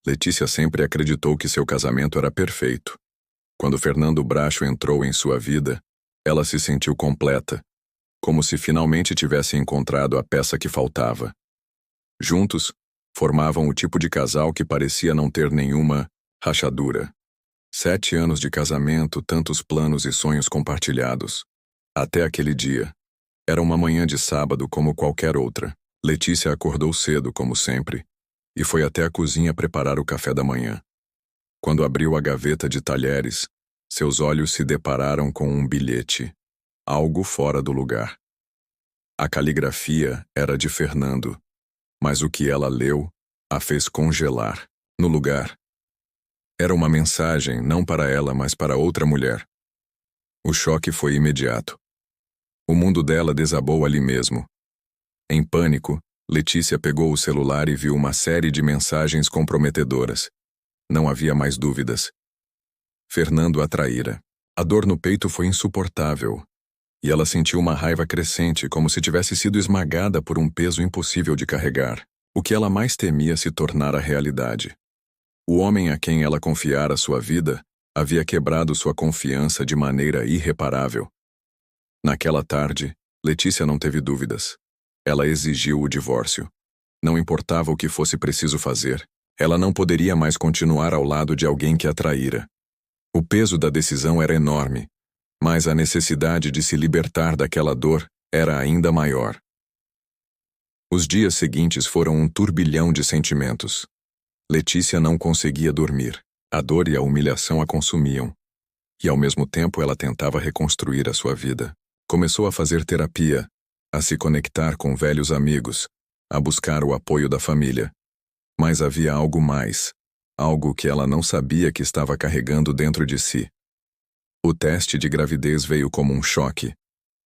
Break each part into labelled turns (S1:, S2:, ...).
S1: Letícia sempre acreditou que seu casamento era perfeito. Quando Fernando Bracho entrou em sua vida, ela se sentiu completa, como se finalmente tivesse encontrado a peça que faltava. Juntos, formavam o tipo de casal que parecia não ter nenhuma rachadura. 7 anos de casamento, tantos planos e sonhos compartilhados. Até aquele dia. Era uma manhã de sábado como qualquer outra. Letícia acordou cedo, como sempre, e foi até a cozinha preparar o café da manhã. Quando abriu a gaveta de talheres, seus olhos se depararam com um bilhete. Algo fora do lugar. A caligrafia era de Fernando, mas o que ela leu a fez congelar. No lugar, era uma mensagem não para ela, mas para outra mulher. O choque foi imediato. O mundo dela desabou ali mesmo. Em pânico, Letícia pegou o celular e viu uma série de mensagens comprometedoras. Não havia mais dúvidas. Fernando a traíra. A dor no peito foi insuportável, e ela sentiu uma raiva crescente, como se tivesse sido esmagada por um peso impossível de carregar. O que ela mais temia se tornara realidade. O homem a quem ela confiara sua vida havia quebrado sua confiança de maneira irreparável. Naquela tarde, Letícia não teve dúvidas. Ela exigiu o divórcio. Não importava o que fosse preciso fazer, ela não poderia mais continuar ao lado de alguém que a traíra. O peso da decisão era enorme, mas a necessidade de se libertar daquela dor era ainda maior. Os dias seguintes foram um turbilhão de sentimentos. Letícia não conseguia dormir. A dor e a humilhação a consumiam. E ao mesmo tempo ela tentava reconstruir a sua vida. Começou a fazer terapia, a se conectar com velhos amigos, a buscar o apoio da família. Mas havia algo mais, algo que ela não sabia que estava carregando dentro de si. O teste de gravidez veio como um choque.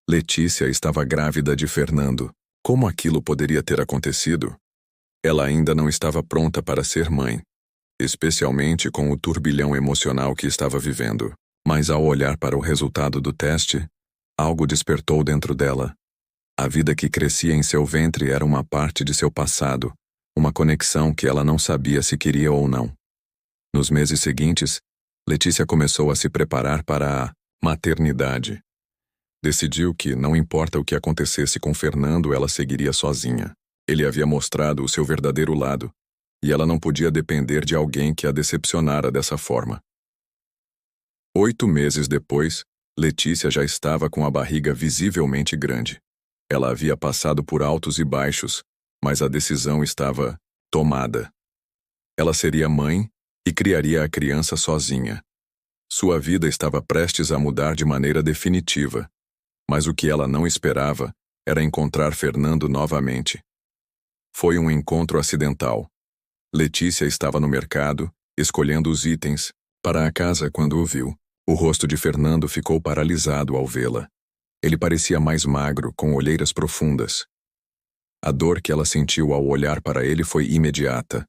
S1: Letícia estava grávida de Fernando. Como aquilo poderia ter acontecido? Ela ainda não estava pronta para ser mãe, especialmente com o turbilhão emocional que estava vivendo. Mas ao olhar para o resultado do teste, algo despertou dentro dela. A vida que crescia em seu ventre era uma parte de seu passado, uma conexão que ela não sabia se queria ou não. Nos meses seguintes, Letícia começou a se preparar para a maternidade. Decidiu que, não importa o que acontecesse com Fernando, ela seguiria sozinha. Ele havia mostrado o seu verdadeiro lado, e ela não podia depender de alguém que a decepcionara dessa forma. 8 meses depois, Letícia já estava com a barriga visivelmente grande. Ela havia passado por altos e baixos, mas a decisão estava tomada. Ela seria mãe e criaria a criança sozinha. Sua vida estava prestes a mudar de maneira definitiva, mas o que ela não esperava era encontrar Fernando novamente. Foi um encontro acidental. Letícia estava no mercado, escolhendo os itens para a casa quando o viu. O rosto de Fernando ficou paralisado ao vê-la. Ele parecia mais magro, com olheiras profundas. A dor que ela sentiu ao olhar para ele foi imediata.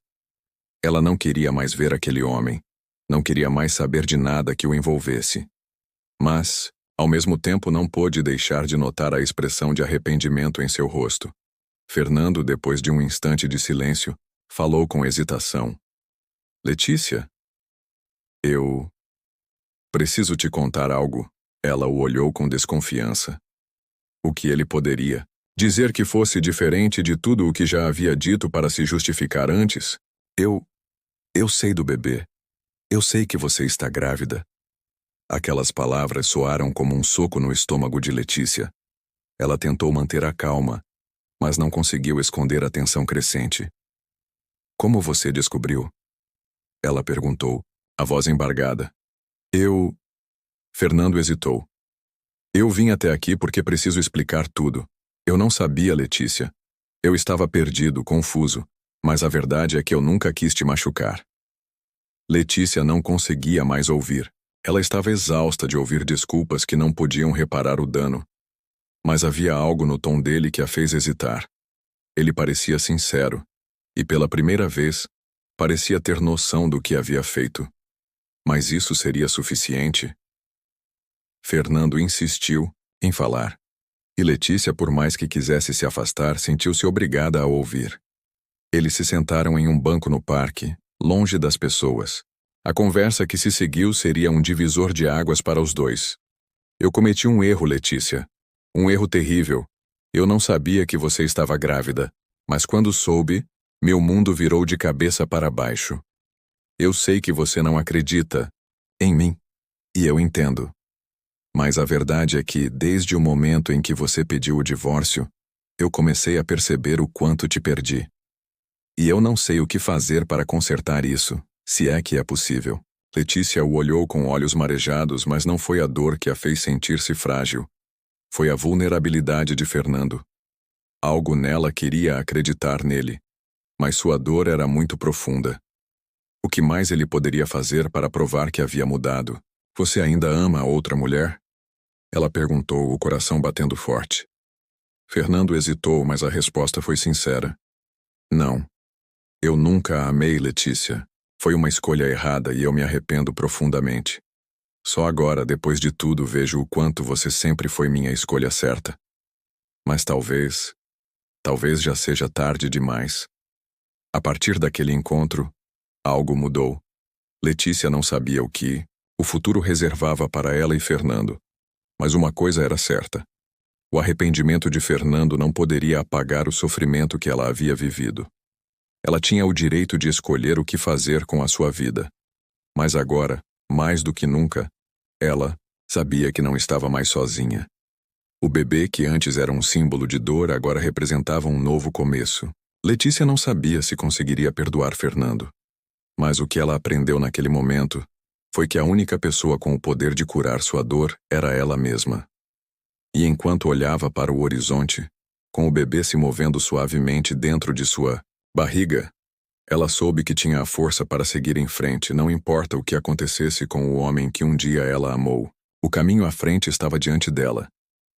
S1: Ela não queria mais ver aquele homem. Não queria mais saber de nada que o envolvesse. Mas, ao mesmo tempo, não pôde deixar de notar a expressão de arrependimento em seu rosto. Fernando, depois de um instante de silêncio, falou com hesitação. Letícia? Eu preciso te contar algo. Ela o olhou com desconfiança. O que ele poderia dizer que fosse diferente de tudo o que já havia dito para se justificar antes? Eu sei do bebê. Eu sei que você está grávida. Aquelas palavras soaram como um soco no estômago de Letícia. Ela tentou manter a calma, mas não conseguiu esconder a tensão crescente. Como você descobriu? Ela perguntou, a voz embargada. Fernando hesitou. Eu vim até aqui porque preciso explicar tudo. Eu não sabia, Letícia. Eu estava perdido, confuso, mas a verdade é que eu nunca quis te machucar. Letícia não conseguia mais ouvir. Ela estava exausta de ouvir desculpas que não podiam reparar o dano. Mas havia algo no tom dele que a fez hesitar. Ele parecia sincero, e pela primeira vez, parecia ter noção do que havia feito. Mas isso seria suficiente? Fernando insistiu em falar. E Letícia, por mais que quisesse se afastar, sentiu-se obrigada a ouvir. Eles se sentaram em um banco no parque, longe das pessoas. A conversa que se seguiu seria um divisor de águas para os dois. Eu cometi um erro, Letícia. Um erro terrível. Eu não sabia que você estava grávida, mas quando soube, meu mundo virou de cabeça para baixo. Eu sei que você não acredita em mim, e eu entendo. Mas a verdade é que, desde o momento em que você pediu o divórcio, eu comecei a perceber o quanto te perdi. E eu não sei o que fazer para consertar isso, se é que é possível. Letícia o olhou com olhos marejados, mas não foi a dor que a fez sentir-se frágil. Foi a vulnerabilidade de Fernando. Algo nela queria acreditar nele, mas sua dor era muito profunda. O que mais ele poderia fazer para provar que havia mudado? Você ainda ama a outra mulher? Ela perguntou, o coração batendo forte. Fernando hesitou, mas a resposta foi sincera. Não. Eu nunca a amei, Letícia. Foi uma escolha errada e eu me arrependo profundamente. Só agora, depois de tudo, vejo o quanto você sempre foi minha escolha certa. Mas talvez já seja tarde demais. A partir daquele encontro, algo mudou. Letícia não sabia o futuro reservava para ela e Fernando. Mas uma coisa era certa. O arrependimento de Fernando não poderia apagar o sofrimento que ela havia vivido. Ela tinha o direito de escolher o que fazer com a sua vida. Mas agora, mais do que nunca, ela sabia que não estava mais sozinha. O bebê que antes era um símbolo de dor agora representava um novo começo. Letícia não sabia se conseguiria perdoar Fernando. Mas o que ela aprendeu naquele momento foi que a única pessoa com o poder de curar sua dor era ela mesma. E enquanto olhava para o horizonte, com o bebê se movendo suavemente dentro de sua barriga, ela soube que tinha a força para seguir em frente, não importa o que acontecesse com o homem que um dia ela amou. O caminho à frente estava diante dela,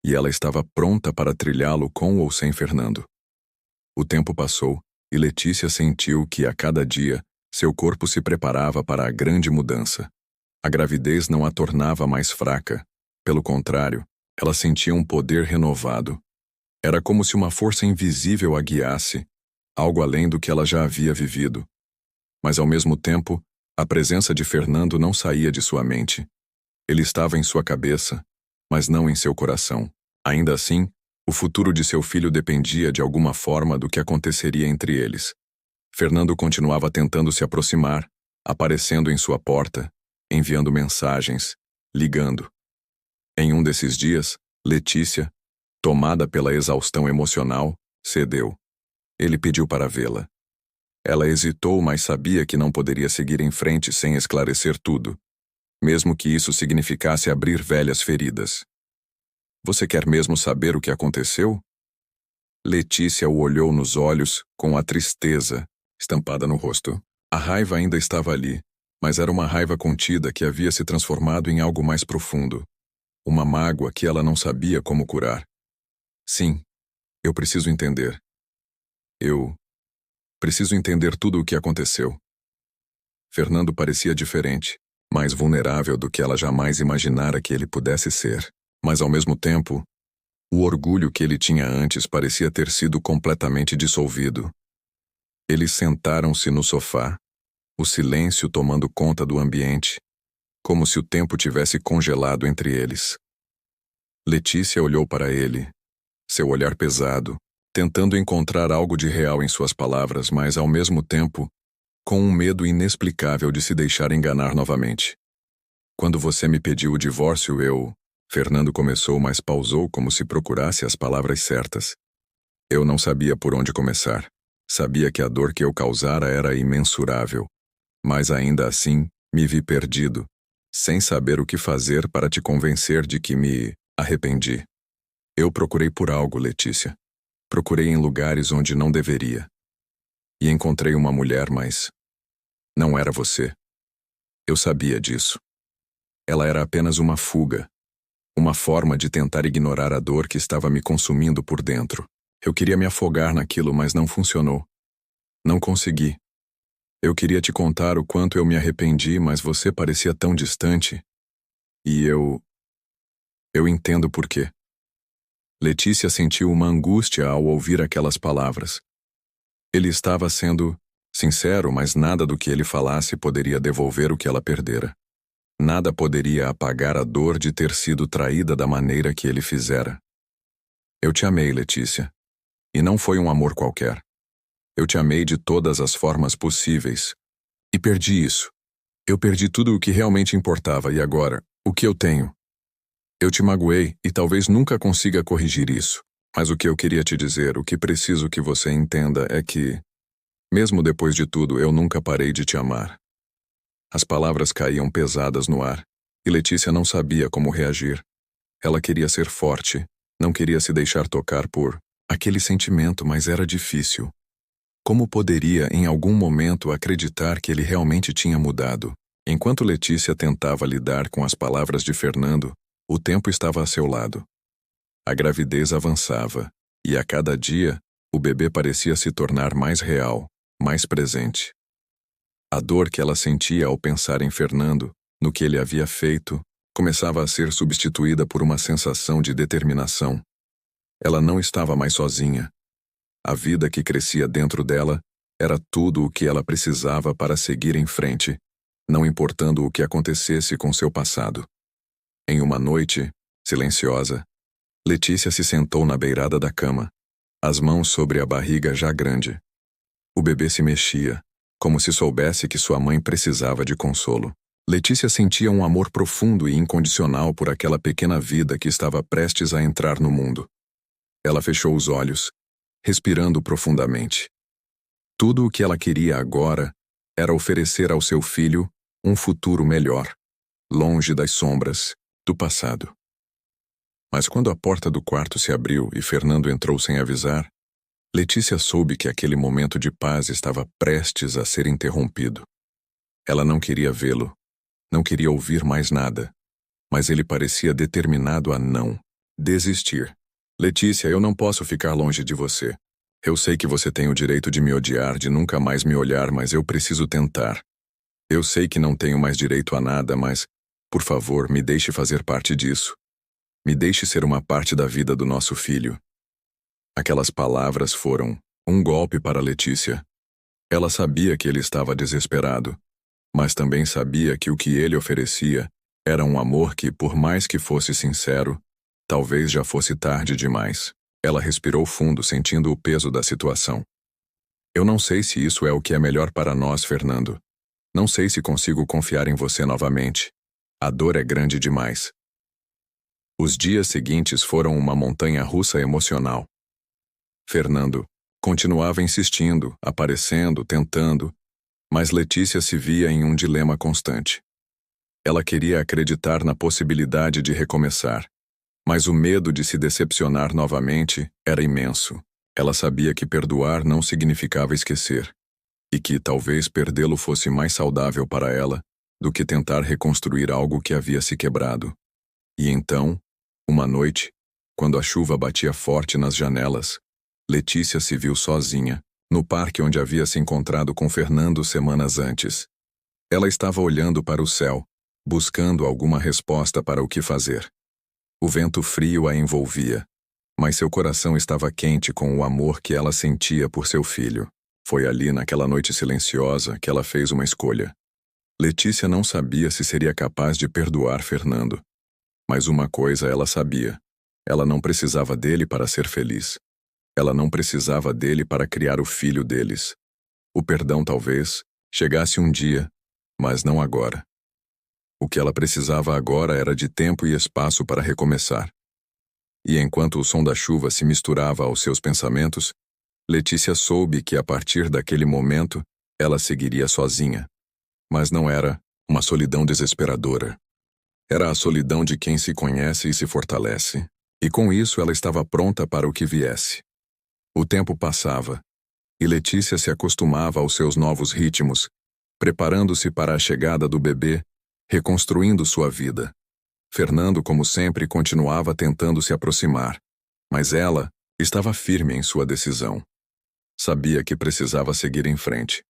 S1: e ela estava pronta para trilhá-lo com ou sem Fernando. O tempo passou, e Letícia sentiu que, a cada dia, seu corpo se preparava para a grande mudança. A gravidez não a tornava mais fraca. Pelo contrário, ela sentia um poder renovado. Era como se uma força invisível a guiasse, algo além do que ela já havia vivido. Mas, ao mesmo tempo, a presença de Fernando não saía de sua mente. Ele estava em sua cabeça, mas não em seu coração. Ainda assim, o futuro de seu filho dependia de alguma forma do que aconteceria entre eles. Fernando continuava tentando se aproximar, aparecendo em sua porta, enviando mensagens, ligando. Em um desses dias, Letícia, tomada pela exaustão emocional, cedeu. Ele pediu para vê-la. Ela hesitou, mas sabia que não poderia seguir em frente sem esclarecer tudo, mesmo que isso significasse abrir velhas feridas. Você quer mesmo saber o que aconteceu? Letícia o olhou nos olhos, com a tristeza estampada no rosto. A raiva ainda estava ali, mas era uma raiva contida que havia se transformado em algo mais profundo. Uma mágoa que ela não sabia como curar. Sim, eu preciso entender. Eu preciso entender tudo o que aconteceu. Fernando parecia diferente, mais vulnerável do que ela jamais imaginara que ele pudesse ser. Mas, ao mesmo tempo, o orgulho que ele tinha antes parecia ter sido completamente dissolvido. Eles sentaram-se no sofá, o silêncio tomando conta do ambiente, como se o tempo tivesse congelado entre eles. Letícia olhou para ele, seu olhar pesado, tentando encontrar algo de real em suas palavras, mas, ao mesmo tempo, com um medo inexplicável de se deixar enganar novamente. Quando você me pediu o divórcio, Fernando começou, mas pausou como se procurasse as palavras certas. Eu não sabia por onde começar. Sabia que a dor que eu causara era imensurável. Mas ainda assim, me vi perdido, sem saber o que fazer para te convencer de que me arrependi. Eu procurei por algo, Letícia. Procurei em lugares onde não deveria. E encontrei uma mulher, mas não era você. Eu sabia disso. Ela era apenas uma fuga. Uma forma de tentar ignorar a dor que estava me consumindo por dentro. Eu queria me afogar naquilo, mas não funcionou. Não consegui. Eu queria te contar o quanto eu me arrependi, mas você parecia tão distante. E eu entendo por quê. Letícia sentiu uma angústia ao ouvir aquelas palavras. Ele estava sendo Sincero, mas nada do que ele falasse poderia devolver o que ela perdera. Nada poderia apagar a dor de ter sido traída da maneira que ele fizera. Eu te amei, Letícia. E não foi um amor qualquer. Eu te amei de todas as formas possíveis. E perdi isso. Eu perdi tudo o que realmente importava e agora, o que eu tenho? Eu te magoei e talvez nunca consiga corrigir isso. Mas o que eu queria te dizer, o que preciso que você entenda é que, mesmo depois de tudo, eu nunca parei de te amar. As palavras caíam pesadas no ar, e Letícia não sabia como reagir. Ela queria ser forte, não queria se deixar tocar por aquele sentimento, mas era difícil. Como poderia, em algum momento, acreditar que ele realmente tinha mudado? Enquanto Letícia tentava lidar com as palavras de Fernando, o tempo estava a seu lado. A gravidez avançava, e a cada dia, o bebê parecia se tornar mais real, mais presente. A dor que ela sentia ao pensar em Fernando, no que ele havia feito, começava a ser substituída por uma sensação de determinação. Ela não estava mais sozinha. A vida que crescia dentro dela era tudo o que ela precisava para seguir em frente, não importando o que acontecesse com seu passado. Em uma noite, silenciosa, Letícia se sentou na beirada da cama, as mãos sobre a barriga já grande. O bebê se mexia, como se soubesse que sua mãe precisava de consolo. Letícia sentia um amor profundo e incondicional por aquela pequena vida que estava prestes a entrar no mundo. Ela fechou os olhos, respirando profundamente. Tudo o que ela queria agora era oferecer ao seu filho um futuro melhor, longe das sombras do passado. Mas quando a porta do quarto se abriu e Fernando entrou sem avisar, Letícia soube que aquele momento de paz estava prestes a ser interrompido. Ela não queria vê-lo, não queria ouvir mais nada, mas ele parecia determinado a não desistir. Letícia, eu não posso ficar longe de você. Eu sei que você tem o direito de me odiar, de nunca mais me olhar, mas eu preciso tentar. Eu sei que não tenho mais direito a nada, mas, por favor, me deixe fazer parte disso. Me deixe ser uma parte da vida do nosso filho. Aquelas palavras foram um golpe para Letícia. Ela sabia que ele estava desesperado, mas também sabia que o que ele oferecia era um amor que, por mais que fosse sincero, talvez já fosse tarde demais. Ela respirou fundo, sentindo o peso da situação. Eu não sei se isso é o que é melhor para nós, Fernando. Não sei se consigo confiar em você novamente. A dor é grande demais. Os dias seguintes foram uma montanha-russa emocional. Fernando continuava insistindo, aparecendo, tentando, mas Letícia se via em um dilema constante. Ela queria acreditar na possibilidade de recomeçar, mas o medo de se decepcionar novamente era imenso. Ela sabia que perdoar não significava esquecer, e que talvez perdê-lo fosse mais saudável para ela do que tentar reconstruir algo que havia se quebrado. E então, uma noite, quando a chuva batia forte nas janelas, Letícia se viu sozinha, no parque onde havia se encontrado com Fernando semanas antes. Ela estava olhando para o céu, buscando alguma resposta para o que fazer. O vento frio a envolvia, mas seu coração estava quente com o amor que ela sentia por seu filho. Foi ali, naquela noite silenciosa, que ela fez uma escolha. Letícia não sabia se seria capaz de perdoar Fernando. Mas uma coisa ela sabia: ela não precisava dele para ser feliz. Ela não precisava dele para criar o filho deles. O perdão talvez chegasse um dia, mas não agora. O que ela precisava agora era de tempo e espaço para recomeçar. E enquanto o som da chuva se misturava aos seus pensamentos, Letícia soube que a partir daquele momento ela seguiria sozinha. Mas não era uma solidão desesperadora. Era a solidão de quem se conhece e se fortalece. E com isso ela estava pronta para o que viesse. O tempo passava, e Letícia se acostumava aos seus novos ritmos, preparando-se para a chegada do bebê, reconstruindo sua vida. Fernando, como sempre, continuava tentando se aproximar, mas ela estava firme em sua decisão. Sabia que precisava seguir em frente,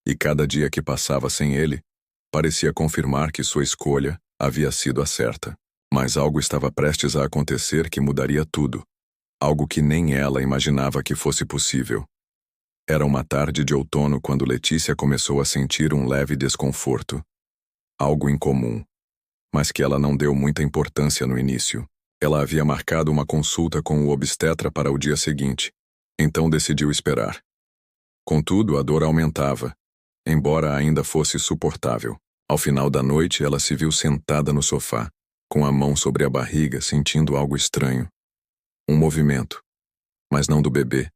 S1: e cada dia que passava sem ele, parecia confirmar que sua escolha havia sido a certa. Mas algo estava prestes a acontecer que mudaria tudo. Algo que nem ela imaginava que fosse possível. Era uma tarde de outono quando Letícia começou a sentir um leve desconforto. Algo incomum, mas que ela não deu muita importância no início. Ela havia marcado uma consulta com o obstetra para o dia seguinte, então decidiu esperar. Contudo, a dor aumentava, embora ainda fosse suportável. Ao final da noite, ela se viu sentada no sofá, com a mão sobre a barriga, sentindo algo estranho. Um movimento, mas não do bebê.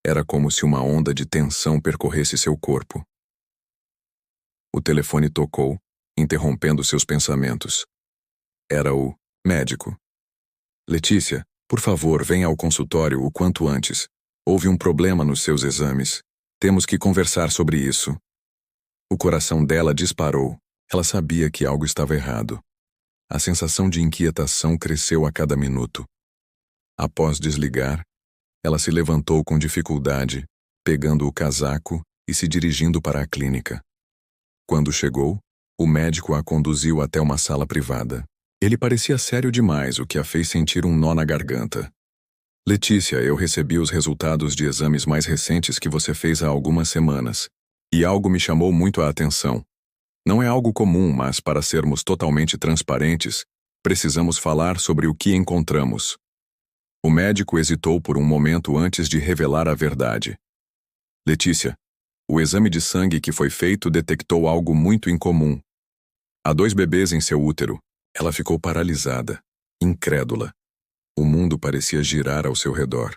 S1: Era como se uma onda de tensão percorresse seu corpo. O telefone tocou, interrompendo seus pensamentos. Era o médico. Letícia, por favor, venha ao consultório o quanto antes. Houve um problema nos seus exames. Temos que conversar sobre isso. O coração dela disparou. Ela sabia que algo estava errado. A sensação de inquietação cresceu a cada minuto. Após desligar, ela se levantou com dificuldade, pegando o casaco e se dirigindo para a clínica. Quando chegou, o médico a conduziu até uma sala privada. Ele parecia sério demais, o que a fez sentir um nó na garganta. Letícia, eu recebi os resultados de exames mais recentes que você fez há algumas semanas. E algo me chamou muito a atenção. Não é algo comum, mas para sermos totalmente transparentes, precisamos falar sobre o que encontramos. O médico hesitou por um momento antes de revelar a verdade. Letícia, o exame de sangue que foi feito detectou algo muito incomum. Há 2 bebês em seu útero. Ela ficou paralisada, incrédula. O mundo parecia girar ao seu redor.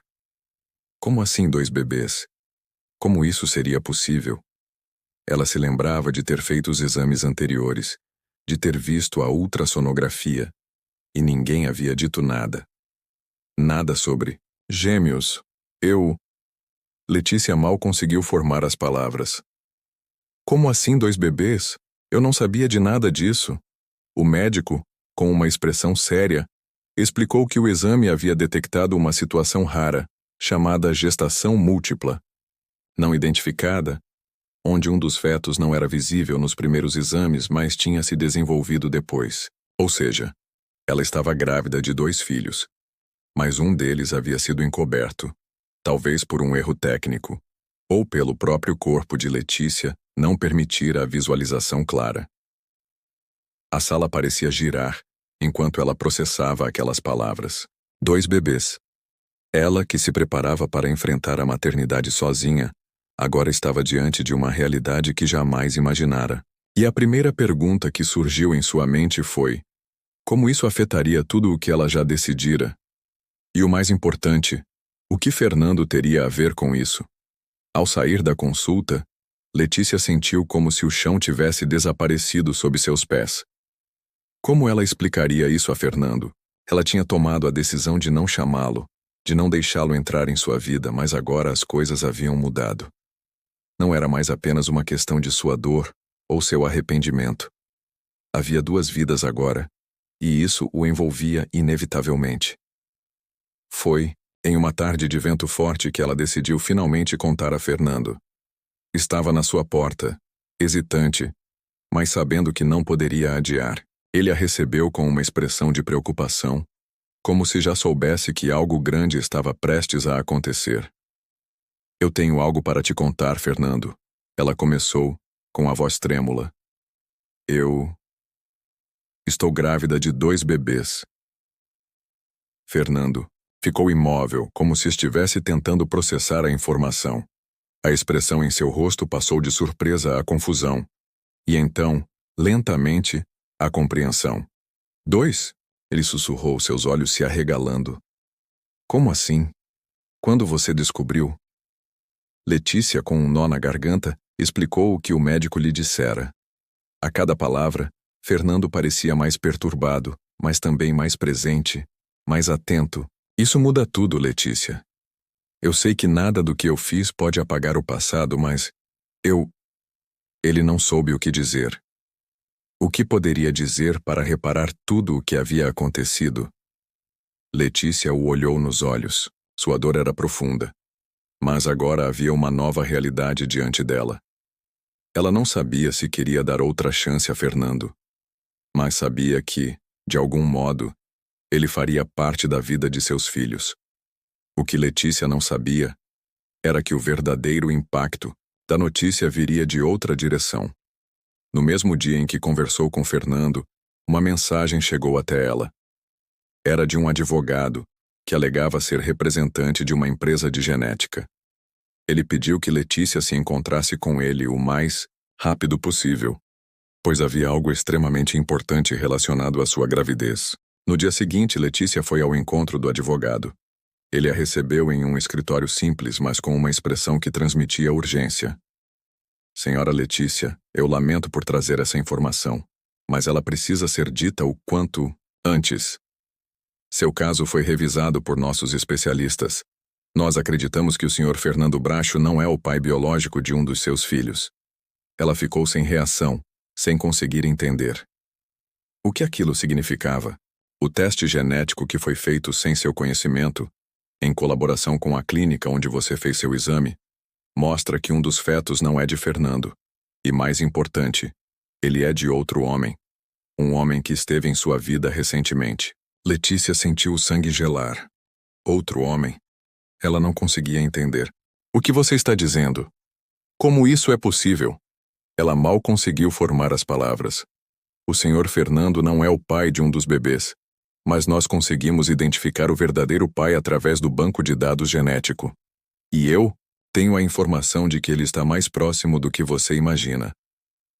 S1: Como assim 2 bebês? Como isso seria possível? Ela se lembrava de ter feito os exames anteriores, de ter visto a ultrassonografia, e ninguém havia dito nada. Nada sobre gêmeos. Letícia mal conseguiu formar as palavras. Como assim 2 bebês? Eu não sabia de nada disso. O médico, com uma expressão séria, explicou que o exame havia detectado uma situação rara, chamada gestação múltipla, não identificada, onde um dos fetos não era visível nos primeiros exames, mas tinha se desenvolvido depois. Ou seja, ela estava grávida de 2 filhos, mas um deles havia sido encoberto, talvez por um erro técnico, ou pelo próprio corpo de Letícia não permitir a visualização clara. A sala parecia girar, enquanto ela processava aquelas palavras. 2 bebês. Ela, que se preparava para enfrentar a maternidade sozinha, agora estava diante de uma realidade que jamais imaginara. E a primeira pergunta que surgiu em sua mente foi: como isso afetaria tudo o que ela já decidira? E o mais importante, o que Fernando teria a ver com isso? Ao sair da consulta, Letícia sentiu como se o chão tivesse desaparecido sob seus pés. Como ela explicaria isso a Fernando? Ela tinha tomado a decisão de não chamá-lo, de não deixá-lo entrar em sua vida, mas agora as coisas haviam mudado. Não era mais apenas uma questão de sua dor ou seu arrependimento. Havia 2 vidas agora, e isso o envolvia inevitavelmente. Foi, em uma tarde de vento forte, que ela decidiu finalmente contar a Fernando. Estava na sua porta, hesitante, mas sabendo que não poderia adiar. Ele a recebeu com uma expressão de preocupação, como se já soubesse que algo grande estava prestes a acontecer. Eu tenho algo para te contar, Fernando. Ela começou, com a voz trêmula. Eu estou grávida de 2 bebês. Fernando ficou imóvel, como se estivesse tentando processar a informação. A expressão em seu rosto passou de surpresa à confusão. E então, lentamente, a compreensão. 2? Ele sussurrou, seus olhos se arregalando. Como assim? Quando você descobriu? Letícia, com um nó na garganta, explicou o que o médico lhe dissera. A cada palavra, Fernando parecia mais perturbado, mas também mais presente, mais atento. Isso muda tudo, Letícia. Eu sei que nada do que eu fiz pode apagar o passado, mas Ele não soube o que dizer. O que poderia dizer para reparar tudo o que havia acontecido? Letícia o olhou nos olhos. Sua dor era profunda. Mas agora havia uma nova realidade diante dela. Ela não sabia se queria dar outra chance a Fernando, mas sabia que, de algum modo, ele faria parte da vida de seus filhos. O que Letícia não sabia era que o verdadeiro impacto da notícia viria de outra direção. No mesmo dia em que conversou com Fernando, uma mensagem chegou até ela. Era de um advogado que alegava ser representante de uma empresa de genética. Ele pediu que Letícia se encontrasse com ele o mais rápido possível, pois havia algo extremamente importante relacionado à sua gravidez. No dia seguinte, Letícia foi ao encontro do advogado. Ele a recebeu em um escritório simples, mas com uma expressão que transmitia urgência. Senhora Letícia, eu lamento por trazer essa informação, mas ela precisa ser dita o quanto antes. Seu caso foi revisado por nossos especialistas. Nós acreditamos que o Sr. Fernando Bracho não é o pai biológico de um dos seus filhos. Ela ficou sem reação, sem conseguir entender. O que aquilo significava? O teste genético que foi feito sem seu conhecimento, em colaboração com a clínica onde você fez seu exame, mostra que um dos fetos não é de Fernando. E mais importante, ele é de outro homem. Um homem que esteve em sua vida recentemente. Letícia sentiu o sangue gelar. Outro homem? Ela não conseguia entender. O que você está dizendo? Como isso é possível? Ela mal conseguiu formar as palavras. O Sr. Fernando não é o pai de um dos bebês, mas nós conseguimos identificar o verdadeiro pai através do banco de dados genético. E eu tenho a informação de que ele está mais próximo do que você imagina.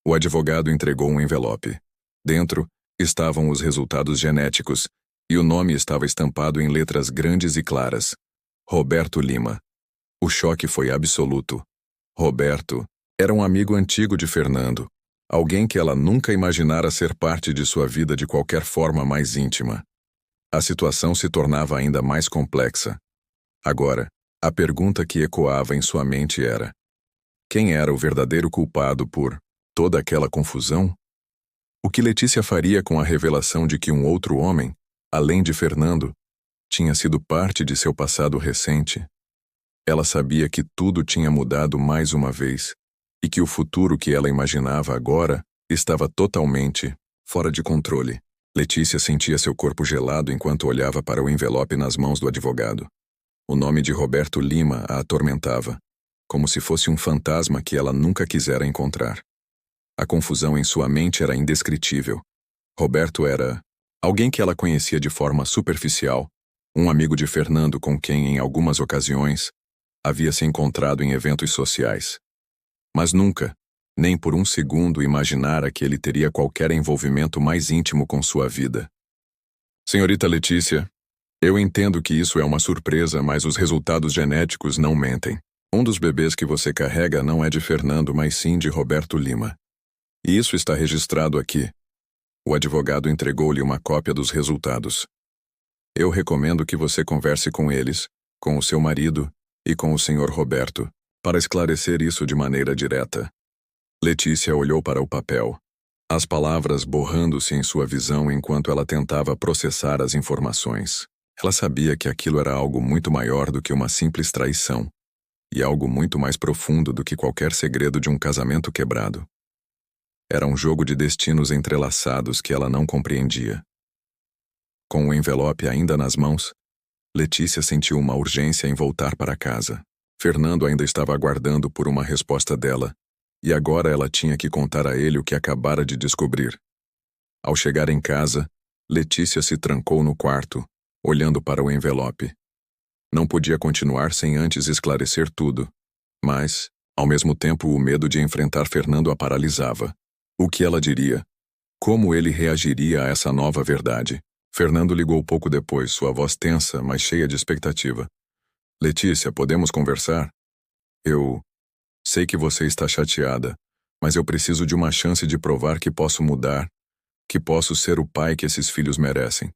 S1: O advogado entregou um envelope. Dentro estavam os resultados genéticos, e o nome estava estampado em letras grandes e claras. Roberto Lima. O choque foi absoluto. Roberto era um amigo antigo de Fernando, alguém que ela nunca imaginara ser parte de sua vida de qualquer forma mais íntima. A situação se tornava ainda mais complexa. Agora, a pergunta que ecoava em sua mente era: quem era o verdadeiro culpado por toda aquela confusão? O que Letícia faria com a revelação de que um outro homem, além de Fernando, tinha sido parte de seu passado recente? Ela sabia que tudo tinha mudado mais uma vez, e que o futuro que ela imaginava agora estava totalmente fora de controle. Letícia sentia seu corpo gelado enquanto olhava para o envelope nas mãos do advogado. O nome de Roberto Lima a atormentava, como se fosse um fantasma que ela nunca quisera encontrar. A confusão em sua mente era indescritível. Roberto era alguém que ela conhecia de forma superficial, um amigo de Fernando com quem, em algumas ocasiões, havia se encontrado em eventos sociais. Mas nunca, nem por um segundo, imaginara que ele teria qualquer envolvimento mais íntimo com sua vida. Senhorita Letícia, eu entendo que isso é uma surpresa, mas os resultados genéticos não mentem. Um dos bebês que você carrega não é de Fernando, mas sim de Roberto Lima. E isso está registrado aqui. O advogado entregou-lhe uma cópia dos resultados. Eu recomendo que você converse com eles, com o seu marido e com o Sr. Roberto, para esclarecer isso de maneira direta. Letícia olhou para o papel, as palavras borrando-se em sua visão enquanto ela tentava processar as informações. Ela sabia que aquilo era algo muito maior do que uma simples traição, e algo muito mais profundo do que qualquer segredo de um casamento quebrado. Era um jogo de destinos entrelaçados que ela não compreendia. Com o envelope ainda nas mãos, Letícia sentiu uma urgência em voltar para casa. Fernando ainda estava aguardando por uma resposta dela, e agora ela tinha que contar a ele o que acabara de descobrir. Ao chegar em casa, Letícia se trancou no quarto, olhando para o envelope. Não podia continuar sem antes esclarecer tudo, mas, ao mesmo tempo, o medo de enfrentar Fernando a paralisava. O que ela diria? Como ele reagiria a essa nova verdade? Fernando ligou pouco depois, sua voz tensa, mas cheia de expectativa. Letícia, podemos conversar? Eu sei que você está chateada, mas eu preciso de uma chance de provar que posso mudar, que posso ser o pai que esses filhos merecem.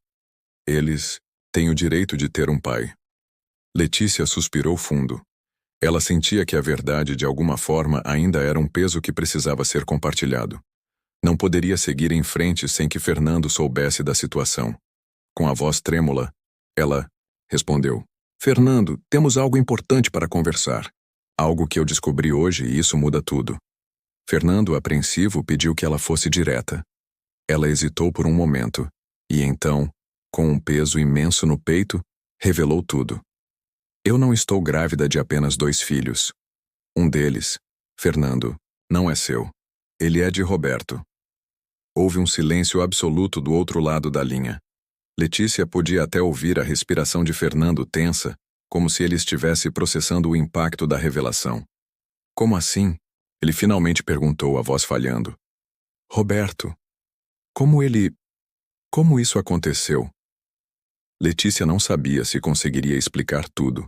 S1: Eles têm o direito de ter um pai. Letícia suspirou fundo. Ela sentia que a verdade, de alguma forma, ainda era um peso que precisava ser compartilhado. Não poderia seguir em frente sem que Fernando soubesse da situação. Com a voz trêmula, ela respondeu: Fernando, temos algo importante para conversar. Algo que eu descobri hoje e isso muda tudo. Fernando, apreensivo, pediu que ela fosse direta. Ela hesitou por um momento, e então, com um peso imenso no peito, revelou tudo. Eu não estou grávida de apenas 2 filhos. Um deles, Fernando, não é seu. Ele é de Roberto. Houve um silêncio absoluto do outro lado da linha. Letícia podia até ouvir a respiração de Fernando tensa, como se ele estivesse processando o impacto da revelação. Como assim? Ele finalmente perguntou, a voz falhando. Roberto, como isso aconteceu? Letícia não sabia se conseguiria explicar tudo.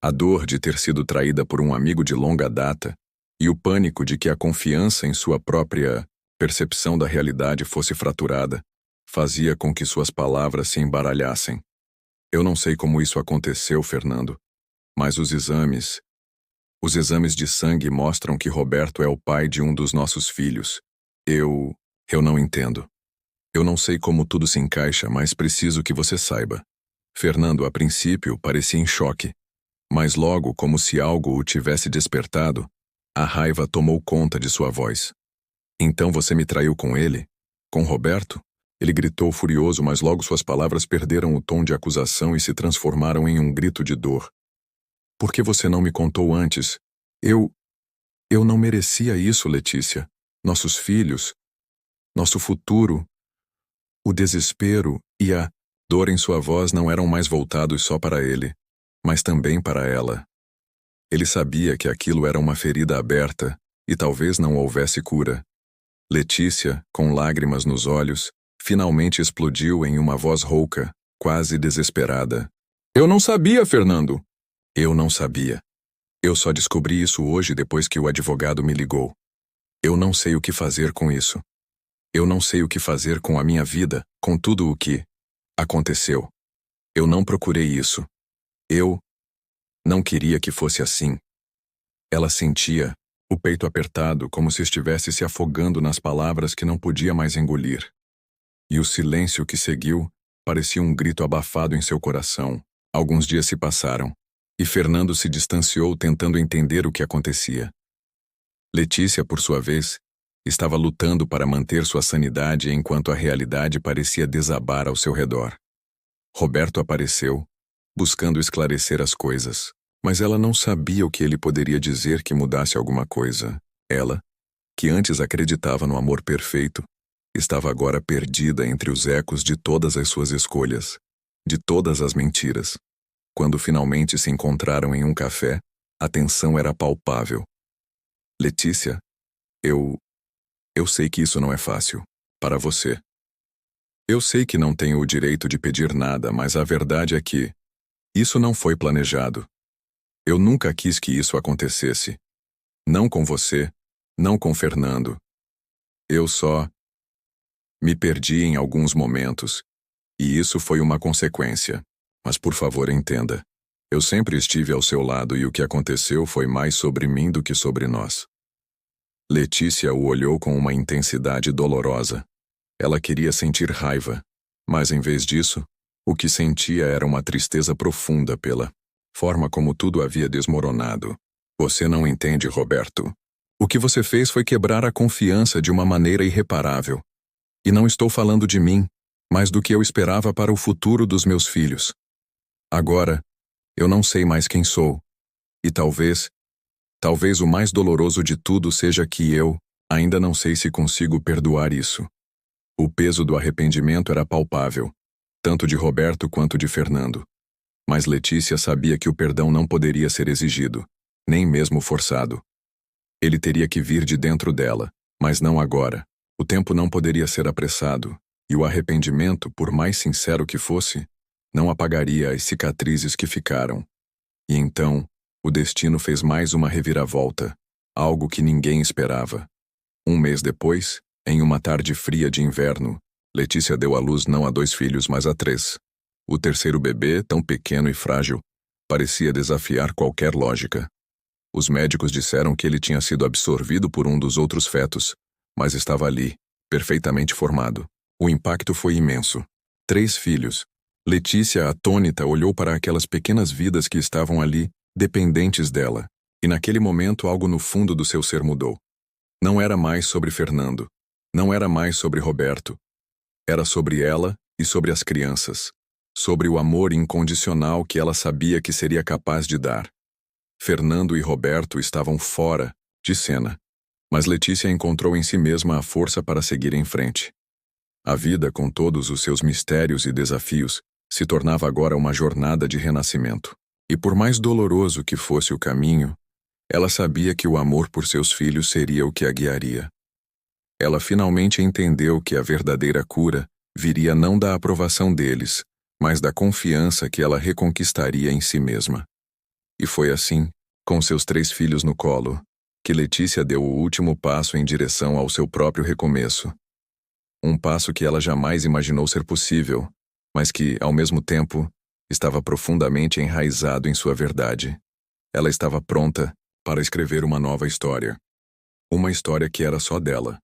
S1: A dor de ter sido traída por um amigo de longa data e o pânico de que a confiança em sua própria percepção da realidade fosse fraturada fazia com que suas palavras se embaralhassem. Eu não sei como isso aconteceu, Fernando, mas os exames de sangue mostram que Roberto é o pai de um dos nossos filhos. Eu não entendo. Eu não sei como tudo se encaixa, mas preciso que você saiba. Fernando, a princípio, parecia em choque, mas logo, como se algo o tivesse despertado, a raiva tomou conta de sua voz. Então você me traiu com ele? Com Roberto? Ele gritou furioso, mas logo suas palavras perderam o tom de acusação e se transformaram em um grito de dor. Por que você não me contou antes? Eu não merecia isso, Letícia. Nossos filhos, nosso futuro, o desespero e a dor em sua voz não eram mais voltados só para ele, mas também para ela. Ele sabia que aquilo era uma ferida aberta e talvez não houvesse cura. Letícia, com lágrimas nos olhos, finalmente explodiu em uma voz rouca, quase desesperada. Eu não sabia, Fernando. Eu não sabia. Eu só descobri isso hoje depois que o advogado me ligou. Eu não sei o que fazer com isso. Eu não sei o que fazer com a minha vida, com tudo o que aconteceu. Eu não procurei isso. Eu não queria que fosse assim. Ela sentia o peito apertado, como se estivesse se afogando nas palavras que não podia mais engolir. E o silêncio que seguiu parecia um grito abafado em seu coração. Alguns dias se passaram, e Fernando se distanciou tentando entender o que acontecia. Letícia, por sua vez, estava lutando para manter sua sanidade enquanto a realidade parecia desabar ao seu redor. Roberto apareceu, buscando esclarecer as coisas, mas ela não sabia o que ele poderia dizer que mudasse alguma coisa. Ela, que antes acreditava no amor perfeito, estava agora perdida entre os ecos de todas as suas escolhas, de todas as mentiras. Quando finalmente se encontraram em um café, a tensão era palpável. Letícia, eu sei que isso não é fácil. Para você. Eu sei que não tenho o direito de pedir nada, mas a verdade é que isso não foi planejado. Eu nunca quis que isso acontecesse. Não com você, não com Fernando. Eu só me perdi em alguns momentos, e isso foi uma consequência. Mas por favor, entenda. Eu sempre estive ao seu lado e o que aconteceu foi mais sobre mim do que sobre nós. Letícia o olhou com uma intensidade dolorosa. Ela queria sentir raiva, mas em vez disso, o que sentia era uma tristeza profunda pela forma como tudo havia desmoronado. Você não entende, Roberto. O que você fez foi quebrar a confiança de uma maneira irreparável. E não estou falando de mim, mas do que eu esperava para o futuro dos meus filhos. Agora, eu não sei mais quem sou. E talvez o mais doloroso de tudo seja que eu ainda não sei se consigo perdoar isso. O peso do arrependimento era palpável, tanto de Roberto quanto de Fernando. Mas Letícia sabia que o perdão não poderia ser exigido, nem mesmo forçado. Ele teria que vir de dentro dela, mas não agora. O tempo não poderia ser apressado, e o arrependimento, por mais sincero que fosse, não apagaria as cicatrizes que ficaram. E então, o destino fez mais uma reviravolta, algo que ninguém esperava. Um mês depois, em uma tarde fria de inverno, Letícia deu à luz não a 2 filhos, mas a 3. O terceiro bebê, tão pequeno e frágil, parecia desafiar qualquer lógica. Os médicos disseram que ele tinha sido absorvido por um dos outros fetos, mas estava ali, perfeitamente formado. O impacto foi imenso. 3 filhos. Letícia, atônita, olhou para aquelas pequenas vidas que estavam ali, dependentes dela, e naquele momento algo no fundo do seu ser mudou. Não era mais sobre Fernando. Não era mais sobre Roberto. Era sobre ela e sobre as crianças. sobre o amor incondicional que ela sabia que seria capaz de dar. Fernando e Roberto estavam fora de cena, mas Letícia encontrou em si mesma a força para seguir em frente. A vida, com todos os seus mistérios e desafios, se tornava agora uma jornada de renascimento. E por mais doloroso que fosse o caminho, ela sabia que o amor por seus filhos seria o que a guiaria. Ela finalmente entendeu que a verdadeira cura viria não da aprovação deles, mas da confiança que ela reconquistaria em si mesma. E foi assim, com seus 3 filhos no colo, que Letícia deu o último passo em direção ao seu próprio recomeço. Um passo que ela jamais imaginou ser possível, mas que, ao mesmo tempo, estava profundamente enraizado em sua verdade. Ela estava pronta para escrever uma nova história. Uma história que era só dela.